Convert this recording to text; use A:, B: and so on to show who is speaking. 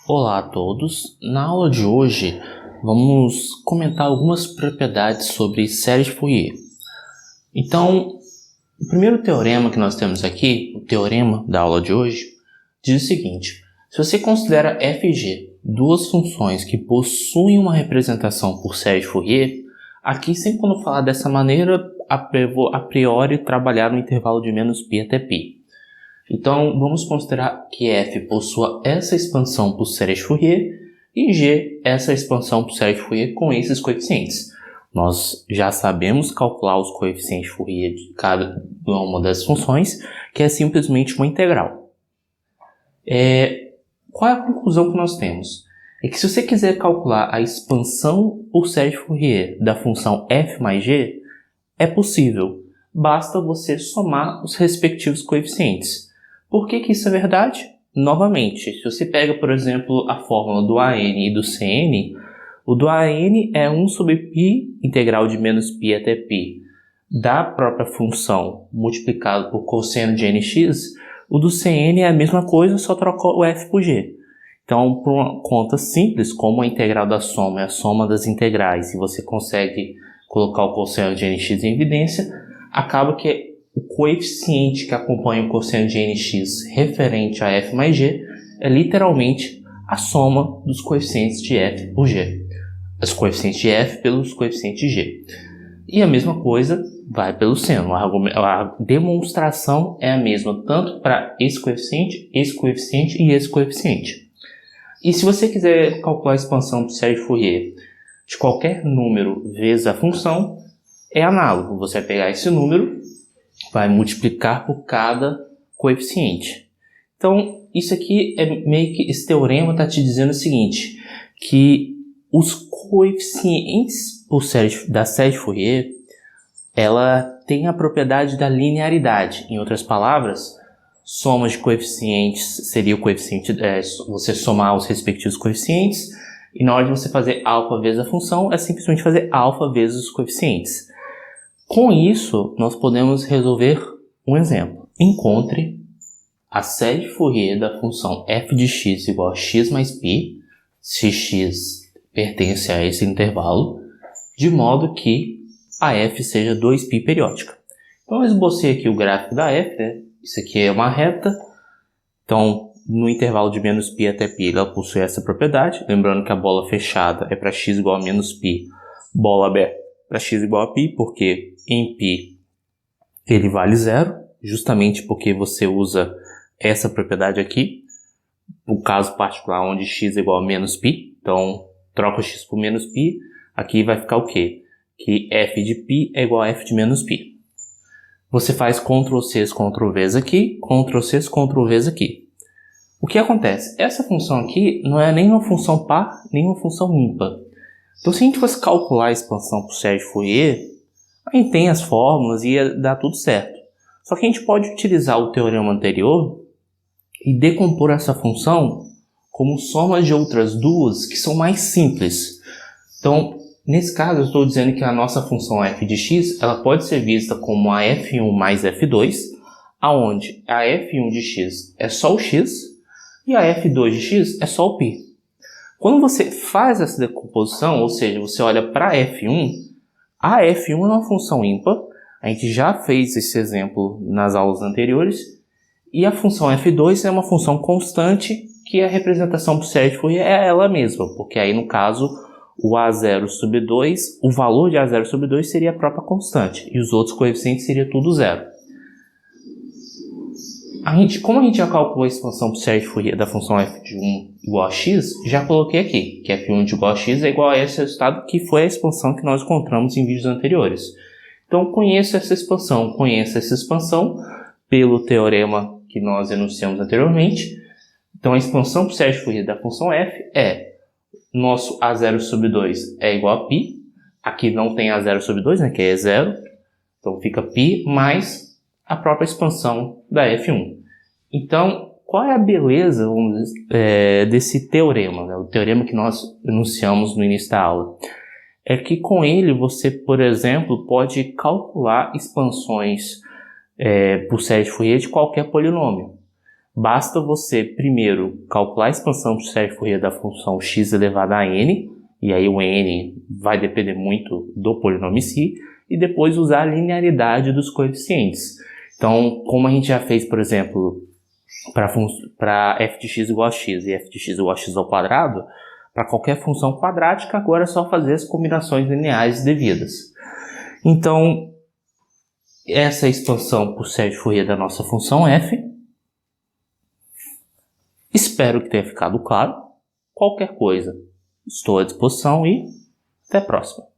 A: Olá a todos! Na aula de hoje vamos comentar algumas propriedades sobre séries de Fourier. Então, o primeiro teorema que nós temos aqui, o teorema da aula de hoje, diz o seguinte: se você considera f e g duas funções que possuem uma representação por série de Fourier, aqui sempre quando falar dessa maneira, a priori trabalhar no intervalo de menos π até π. Então, vamos considerar que f possua essa expansão por série de Fourier e g essa expansão por série de Fourier com esses coeficientes. Nós já sabemos calcular os coeficientes de Fourier de cada uma das funções, que é simplesmente uma integral. Qual é a conclusão que nós temos? É que se você quiser calcular a expansão por série de Fourier da função f mais g, é possível. Basta você somar os respectivos coeficientes. Por que isso é verdade? Novamente, se você pega, por exemplo, a fórmula do AN e do CN, o do AN é 1 sobre π, integral de menos π até π, da própria função multiplicado por cosseno de nx, o do CN é a mesma coisa, só trocou o f por g. Então, por uma conta simples, como a integral da soma é a soma das integrais e você consegue colocar o cosseno de nx em evidência, acaba que o coeficiente que acompanha o cosseno de nx referente a f mais g é literalmente a soma dos coeficientes de f por g. Os coeficientes de f pelos coeficientes de g. E a mesma coisa vai pelo seno. A demonstração é a mesma tanto para esse coeficiente e esse coeficiente. E se você quiser calcular a expansão por série de Fourier de qualquer número vezes a função, é análogo. Você vai pegar esse número, vai multiplicar por cada coeficiente. Então, isso aqui é meio que esse teorema está te dizendo o seguinte, que os coeficientes da série de Fourier, ela tem a propriedade da linearidade. Em outras palavras, soma de coeficientes seria o coeficiente, você somar os respectivos coeficientes, e na hora de você fazer alfa vezes a função, é simplesmente fazer alfa vezes os coeficientes. Com isso, nós podemos resolver um exemplo. Encontre a série de Fourier da função f de x igual a x mais π, se x pertence a esse intervalo, de modo que a f seja 2π periódica. Então, eu esbocei aqui o gráfico da f, né? Isso aqui é uma reta. Então, no intervalo de menos π até π, ela possui essa propriedade. Lembrando que a bola fechada é para x igual a menos π, bola aberta para x igual a π, porque em π ele vale zero, justamente porque você usa essa propriedade aqui, no caso particular onde x é igual a menos π. Então, troca o x por menos π, aqui vai ficar o quê? Que f de π é igual a f de menos π. Você faz Ctrl+C, Ctrl+V aqui, Ctrl+C, Ctrl+V aqui. O que acontece? Essa função aqui não é nem uma função par, nem uma função ímpar. Então, se a gente fosse calcular a expansão por série de Fourier, a gente tem as fórmulas e ia dar tudo certo. Só que a gente pode utilizar o teorema anterior e decompor essa função como soma de outras duas que são mais simples. Então, nesse caso, eu estou dizendo que a nossa função f de x ela pode ser vista como a f1 mais f2, aonde a f1 de x é só o x e a f2 de x é só o π. Quando você faz essa decomposição, ou seja, você olha para f1, a f1 é uma função ímpar, a gente já fez esse exemplo nas aulas anteriores, e a função f2 é uma função constante, que a representação por série de Fourier é ela mesma, porque aí no caso o a0 sobre 2, o valor de a0 sobre 2 seria a própria constante, e os outros coeficientes seria tudo zero. Como a gente já calculou a expansão por série de Fourier da função f de 1 igual a x, já coloquei aqui, que f1 de igual a x é igual a esse resultado que foi a expansão que nós encontramos em vídeos anteriores. Então, conheça essa expansão pelo teorema que nós enunciamos anteriormente. Então, a expansão por série de Fourier da função f é nosso a0 sobre 2 é igual a π, aqui não tem a0 sobre 2, né, que é zero, então fica π mais a própria expansão da f1. Então, qual é a beleza, vamos dizer, desse teorema, né? O teorema que nós enunciamos no início da aula? É que com ele você, por exemplo, pode calcular expansões por série de Fourier de qualquer polinômio. Basta você primeiro calcular a expansão de série Fourier da função x elevado a n, e aí o n vai depender muito do polinômio em si, e depois usar a linearidade dos coeficientes. Então, como a gente já fez, por exemplo, para f de x igual a x e f de x igual a x ao quadrado, para qualquer função quadrática, agora é só fazer as combinações lineares devidas. Então, essa é a expansão por série de Fourier da nossa função f. Espero que tenha ficado claro. Qualquer coisa, estou à disposição e até a próxima.